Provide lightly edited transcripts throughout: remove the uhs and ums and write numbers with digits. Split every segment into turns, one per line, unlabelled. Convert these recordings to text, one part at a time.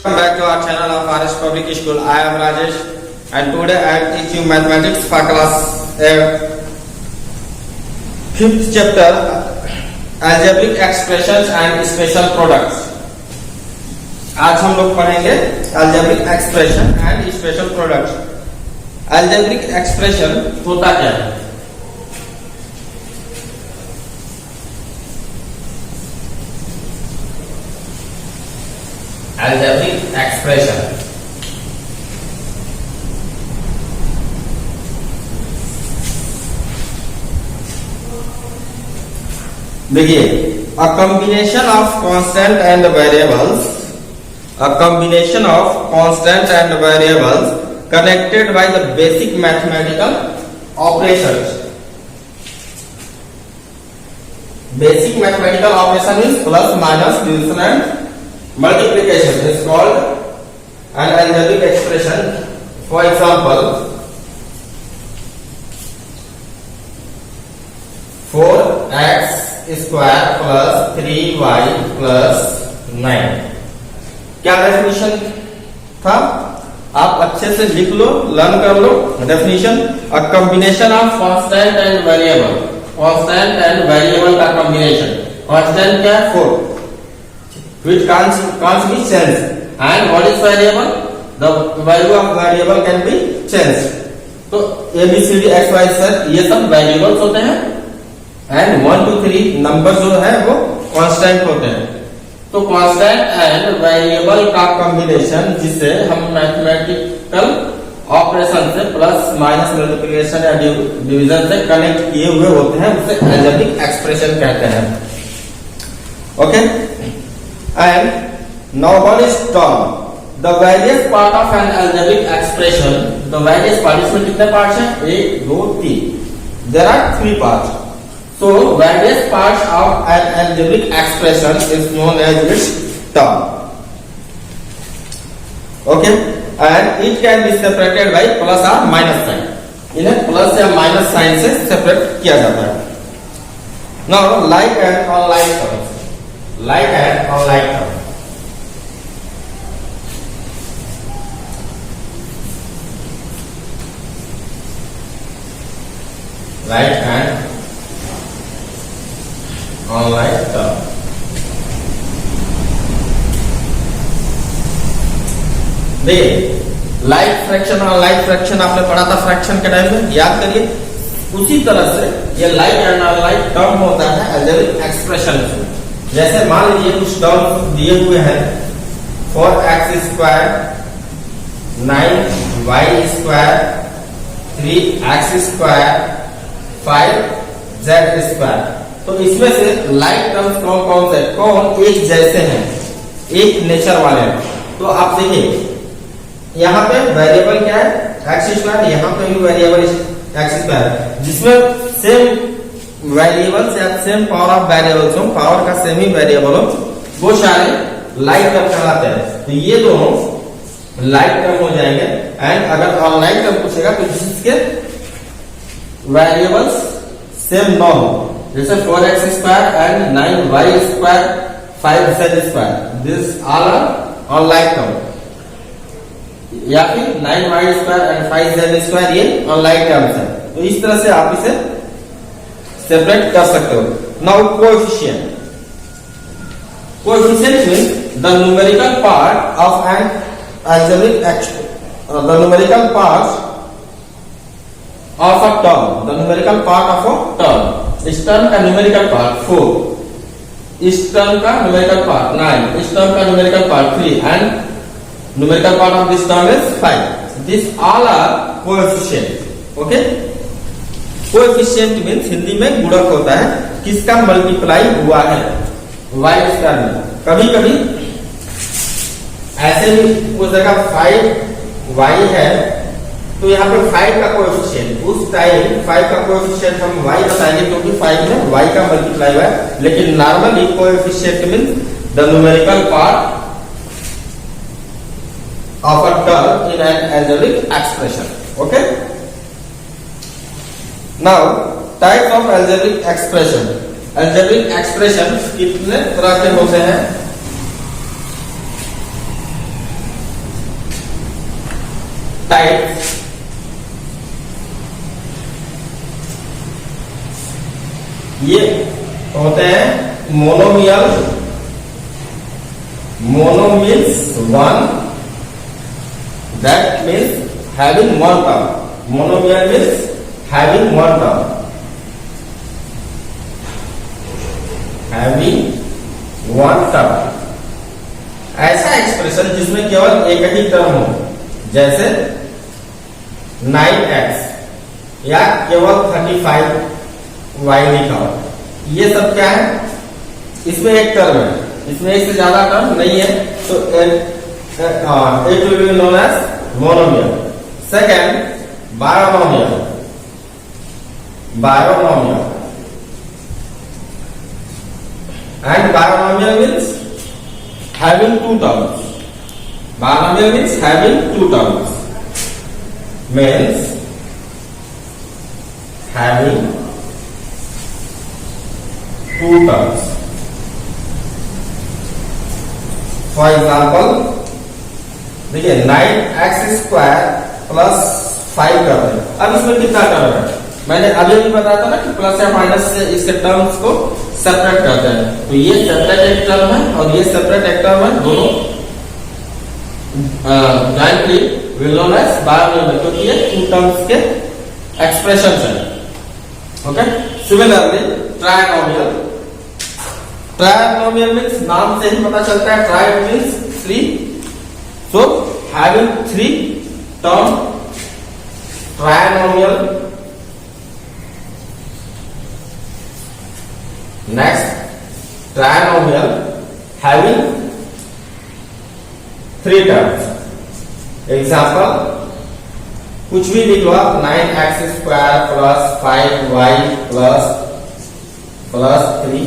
Welcome back to our channel of RS Public School. I am Rajesh and today I am teaching mathematics for class 5th chapter algebraic expressions and special products. आज हम लोग पढ़ेंगे algebraic expression and special products. algebraic expression होता क्या है? algebraic expression देखिए, a combination of constant and variables, a combination of constant and variables connected by the basic mathematical operations. Basic mathematical operation is plus, minus, division and multiplication is called an algebraic expression. For example, 4x square plus 3y plus 9. क्या definition था? आप अच्छे से लिख लो, learn कर लो definition. A combination of constant and variable. Constant and variable का कॉम्बिनेशन. कांस्टेंट क्या है? 4 which can't be changed, and what is variable? The value of variable can be changed. तो ABCD XY Z ये सब variables होते हैं and 1 2 3 number जो है वो कांस्टेंट होते हैं. तो कांस्टेंट एंड वेरिएबल का कॉम्बिनेशन जिसे हम मैथमेटिकल ऑपरेशन से प्लस माइनस मल्टीप्लिकेशन या डिवीजन से कनेक्ट किए हुए होते हैं उसे अलजेब्रिक एक्सप्रेशन कहते हैं. Okay. And now what is term? The various part of an algebraic expression. The various part इसमें कितने parts हैं? 1 2 3. There are 3 parts. So various parts of an algebraic expression is known as its term. Okay, and it can be separated by plus or minus sign. इन्हें plus या minus sign से separate किया जाता है. Now like and unlike terms. Like and unlike term. Like and unlike term. देखिए, like fraction और like fraction आपने पढ़ा था फ्रैक्शन के टाइम में, याद करिए. उसी तरह से ये लाइक एंड अनलाइक टर्म होता है अलजेब्रिक एक्सप्रेशन में. जैसे मान लीजिए कुछ टर्म दिए हुए हैं 4x square 9y square 3x square 5z square. तो इसमें से लाइक टर्म्स कौन कौन से, कौन एक जैसे हैं, एक नेचर वाले हैं. तो आप देखिए यहाँ पे वेरिएबल क्या है? x square. यहाँ पे भी वेरिएबल x स्क्वायर जिसमें सेम वेरिएबल्स या सेम पावर ऑफ वेरिएबल्स हो, पावर का सेम ही वेरिएबल हो, वो सारे लाइक टर्म कहलाते हैं. तो ये दोनों लाइक टर्म हो जाएंगे. एंड अगर अनलाइक टर्म पूछेगा तो जिसके वेरिएबल्स सेम न हो, जैसे 4x square and 9y square 5z square, this all are unlike term. या फिर 9y square and 5z square ये अनलाइक टर्म्स है. तो इस तरह से आप इसे सेपरेट कर सकते हो. Now coefficient. Coefficient means the numerical part of N algebraic expression. The numerical part of a term. The numerical part of a term. इस टर्म का न्यूमेरिकल पार्ट 4, इस टर्म का न्यूमेरिकल पार्ट 9, इस टर्म का numerical part 3 and numerical part of this term is 5. This all are coefficient. Okay. Coefficient means Hindi में गुणक होता है किसका मल्टीप्लाई हुआ है y स्क्वायर में. कभी कभी ऐसे भी पूछेगा 5y है तो यहाँ पे 5 का कोएफिशिएंट, उस टाइम 5 का कोएफिशिएंट हम y बताएंगे क्योंकि 5 में y का मल्टीप्लाई हुआ है. लेकिन normally coefficient means the numerical part of a term in an algebraic expression. Okay. Now types of algebraic expression. algebraic expression कितने तरह के होते हैं? टाइप्स ये होते हैं monomial, mono means one, that means having one term, monomial means having one term, having one term, ऐसा expression जिसमें केवल एक ही टर्म हो, जैसे 9x या केवल 35y लिखा हो, ये सब क्या है, इसमें एक टर्म है, इसमें एक से ज्यादा टर्म नहीं है, तो it will be known as monomial. Second binomial, binomial and binomial means having two terms. Binomial means having two terms, means having two terms. For example, देखिए 9x स्क्वायर प्लस 5 टर्म है। अब इसमें कितना term है, मैंने अभी भी बताया था ना कि प्लस या माइनस से इसके टर्म्स को सेपरेट करते हैं, तो ये सेपरेट एक टर्म है और ये सेपरेट एक टर्म है, दोनों jointly will known as binomial, क्योंकि ये टू टर्म्स के एक्सप्रेशंस हैं। Okay, similarly trinomial, trinomial means नाम से ही पता चलता है, tri means three, so having three term, trinomial. Next, trinomial having three terms. Example, कुछ भी लिख लो आप, 9x square plus 5y plus 3,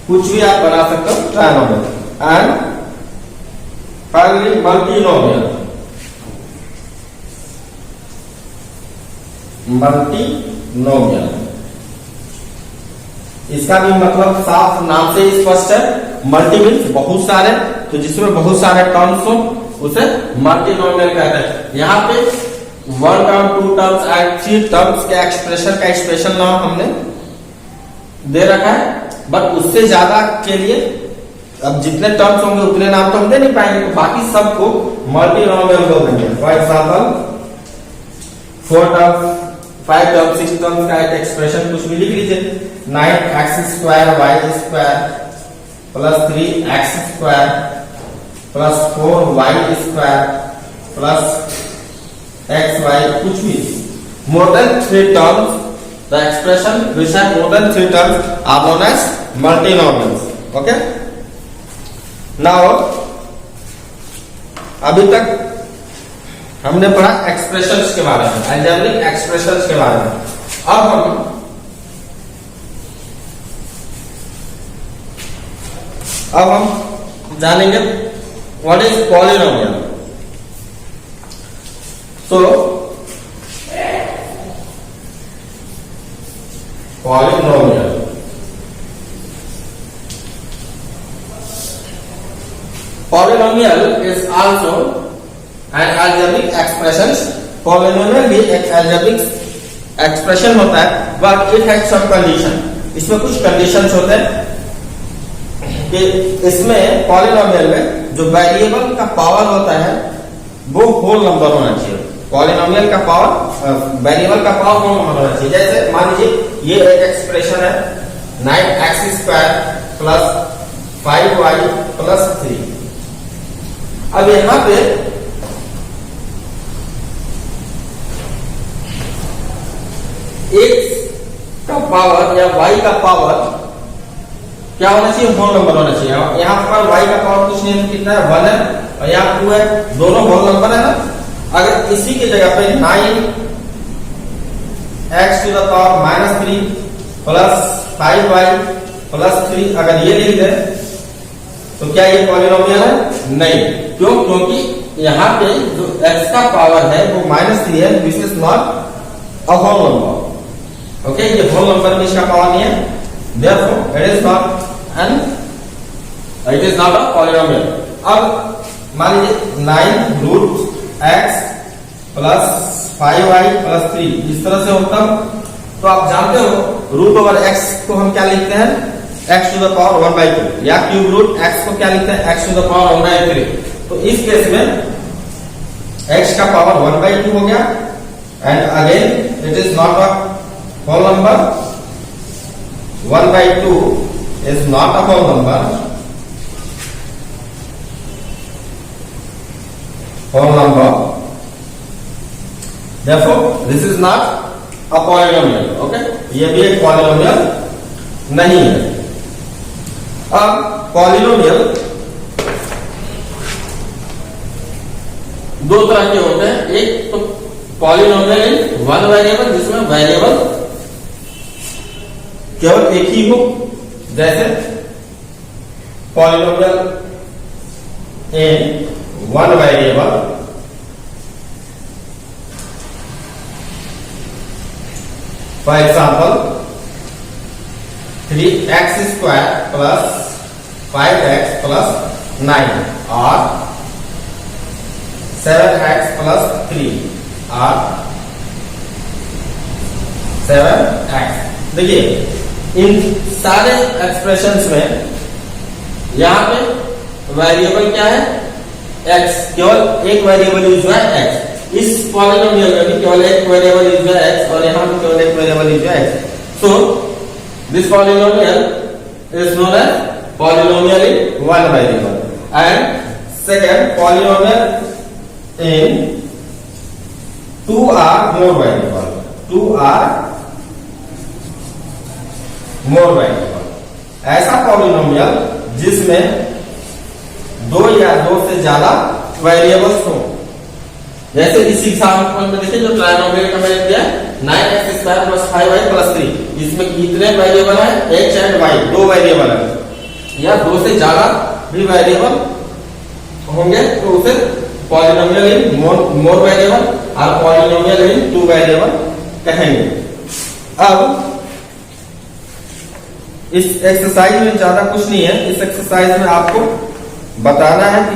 कुछ भी आप बना सकते हो ट्रायनोमियल। एंड फाइनली मल्टीनोमियल, मल्टीनोमियल, इसका भी मतलब साफ नाम से स्पष्ट है, मल्टी मीन्स बहुत सारे, तो जिसमें बहुत सारे टर्म्स हो उसे मल्टीनोमियल कहते हैं। यहाँ पे one term, two terms and three terms के एक्सप्रेशन का स्पेशल नाम हमने दे रखा है, बट उससे ज्यादा के लिए अब जितने टर्म्स होंगे उतने नाम तो हम दे नहीं पाएंगे, तो बाकी सबको मल्टीनोमियल बोल देंगे। For example 4 terms, 5 terms, 6 terms का एक एक्सप्रेशन कुछ भी लिख लीजिए, 9x square y square plus 3x square plus 4y square plus xy, कुछ भी more than 3 terms, the expression which have more than 3 terms are known as multinomials. Okay, now अभी तक हमने पढ़ा एक्सप्रेशंस के बारे में, अलजेब्रिक एक्सप्रेशंस के बारे में। अब हम जानेंगे what is polynomial. So polynomial, polynomial is also an algebraic expression. Polynomial भी एक अलजेब्रिक एक्सप्रेशन होता है, but it has some condition, इसमें कुछ कंडीशंस होते हैं कि इसमें पॉलिनोमियल में जो वेरिएबल का पावर होता है वो होल नंबर होना चाहिए। पॉलिनोमियल का पावर, वेरिएबल का पावर होल नंबर होना चाहिए। जैसे मान लीजिए ये एक एक्सप्रेशन है 9x square plus 5y plus 3। अब यहां पे x का पावर या y का पावर क्या होना चाहिए, होल नंबर होना चाहिए। यहाँ पर y का पावर कुछ नहीं, कितना है 1 है, और यहाँ 2 है, दोनों होल नंबर है ना। अगर इसी की जगह पे 9x to the power minus 3 plus 5y plus 3 अगर ये लिख दे तो क्या ये पॉलिनोमियल है? नहीं। क्यों? क्योंकि यहाँ पे जो x का पावर है वो -3 है, this is not a whole number. Okay, ये होल नंबर में इसका पावर नहीं है, therefore it is not a polynomial। अब मान लीजिए 9 root x plus 5y plus 3 इस तरह से होता। तो आप जानते हो रूट ओवर x को हम क्या लिखते हैं, x टू द पावर 1/2, या क्यूब रूट x को क्या लिखते हैं, x टू द पावर 1/3। तो इस केस में x का पावर 1/2 हो गया, and again it is not a whole number, 1/2 is not a whole number, therefore this is not a polynomial, okay, ये भी एक पॉलिनोमियल नहीं है। अब पॉलिनोमियल दो तरह के होते हैं, एक तो पॉलिनोमियल इन वन वेरिएबल जिसमें वेरिएबल केवल एक ही हो, जैसे polynomial in one variable, for example 3x square plus 5x plus 9 और 7x प्लस 3 और 7x। देखिए इन सारे एक्सप्रेशंस में यहां पे वेरिएबल क्या है, x, केवल एक वेरिएबल यूज हुआ है x। इस पॉलिनोमियल में भी केवल एक वेरिएबल यूज हुआ है x, और यहां पे केवल एक वेरिएबल यूज हुआ है x। So this polynomial is known as polynomial in one variable, and second polynomial in two or more variable, two or more variable. ऐसा पॉलिनोमियल जिसमें दो या दो से ज्यादा वेरिएबल्स हो, जैसे इस एग्जांपल में देखिए जो ट्राइनोमियल का मैंने दिया 9x square plus 5y plus 3, इसमें कितने वेरिएबल है, x एंड y, दो वेरिएबल है, या दो से ज्यादा भी वेरिएबल होंगे तो उसे पॉलिनोमियल इन मोर वेरिएबल और पॉलिनोमियल इन टू वेरिएबल कहेंगे। अब इस एक्सरसाइज में ज्यादा कुछ नहीं है, इस एक्सरसाइज में आपको बताना है कि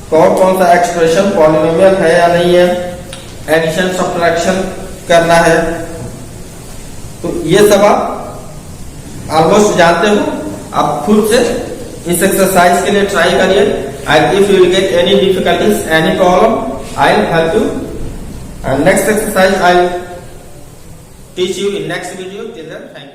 कौन कौन सा एक्सप्रेशन पॉलिनोमियल है या नहीं है, एडिशन सब्ट्रैक्शन करना है, तो ये सब आप ऑलमोस्ट जानते हो। आप खुद से इस एक्सरसाइज के लिए ट्राई करिए, and if you will get any difficulties, any problem, I will help you, and next exercise I will teach you in next video. Till then thank you.